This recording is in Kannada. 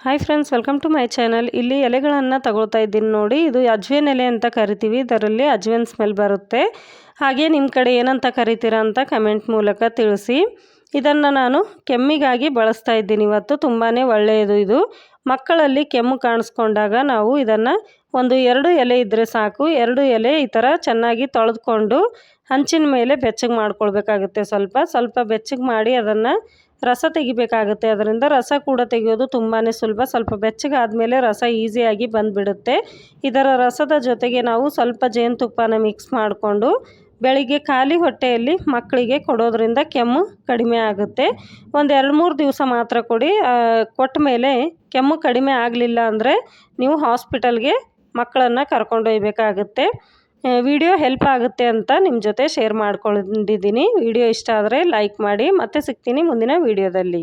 Hi friends, welcome to my channel. ಇಲ್ಲಿ ಎಲೆಗಳನ್ನು ತಗೊಳ್ತಾ ಇದ್ದೀನಿ ನೋಡಿ. ಇದು ಅಜ್ವೇನ್ ಎಲೆ ಅಂತ ಕರಿತೀವಿ. ಇದರಲ್ಲಿ ಅಜ್ವೇನ್ ಸ್ಮೆಲ್ ಬರುತ್ತೆ. ಹಾಗೆ ನಿಮ್ಮ ಕಡೆ ಏನಂತ ಕರಿತೀರಾ ಅಂತ ಕಮೆಂಟ್ ಮೂಲಕ ತಿಳಿಸಿ. ಇದನ್ನು ನಾನು ಕೆಮ್ಮಿಗಾಗಿ ಬಳಸ್ತಾ ಇದ್ದೀನಿ ಇವತ್ತು. ತುಂಬಾ ಒಳ್ಳೆಯದು ಇದು. ಮಕ್ಕಳಲ್ಲಿ ಕೆಮ್ಮು ಕಾಣಿಸ್ಕೊಂಡಾಗ ನಾವು ಇದನ್ನು ಒಂದು 2 ಎಲೆ ಇದ್ದರೆ ಸಾಕು. 2 ಎಲೆ ಈ ಥರ ಚೆನ್ನಾಗಿ ತೊಳೆದುಕೊಂಡು ಹಂಚಿನ ಮೇಲೆ ಬೆಚ್ಚಗೆ ಮಾಡ್ಕೊಳ್ಬೇಕಾಗುತ್ತೆ. ಸ್ವಲ್ಪ ಬೆಚ್ಚಗೆ ಮಾಡಿ ಅದನ್ನು ರಸ ತೆಗಿಬೇಕಾಗುತ್ತೆ. ಅದರಿಂದ ರಸ ಕೂಡ ತೆಗೆಯೋದು ತುಂಬಾ ಸುಲಭ. ಸ್ವಲ್ಪ ಬೆಚ್ಚಗಾದಮೇಲೆ ರಸ ಈಸಿಯಾಗಿ ಬಂದುಬಿಡುತ್ತೆ. ಇದರ ರಸದ ಜೊತೆಗೆ ನಾವು ಸ್ವಲ್ಪ ಜೇನುತುಪ್ಪನ ಮಿಕ್ಸ್ ಮಾಡಿಕೊಂಡು ಬೆಳಿಗ್ಗೆ ಖಾಲಿ ಹೊಟ್ಟೆಯಲ್ಲಿ ಮಕ್ಕಳಿಗೆ ಕೊಡೋದ್ರಿಂದ ಕೆಮ್ಮು ಕಡಿಮೆ ಆಗುತ್ತೆ. ಒಂದು 2-3 ದಿವಸ ಮಾತ್ರ ಕೊಡಿ. ಕೊಟ್ಟ ಮೇಲೆ ಕೆಮ್ಮು ಕಡಿಮೆ ಆಗಲಿಲ್ಲ ಅಂದರೆ ನೀವು ಹಾಸ್ಪಿಟಲ್ಗೆ ಮಕ್ಕಳನ್ನು ಕರ್ಕೊಂಡೊಯ್ಯಬೇಕಾಗುತ್ತೆ. ವಿಡಿಯೋ ಹೆಲ್ಪ್ ಆಗುತ್ತೆ ಅಂತ ನಿಮ್ಮ ಜೊತೆ ಶೇರ್ ಮಾಡ್ಕೊಂಡಿದ್ದೀನಿ. ವಿಡಿಯೋ ಇಷ್ಟ ಆದರೆ ಲೈಕ್ ಮಾಡಿ. ಮತ್ತೆ ಸಿಗ್ತೀನಿ ಮುಂದಿನ ವಿಡಿಯೋದಲ್ಲಿ.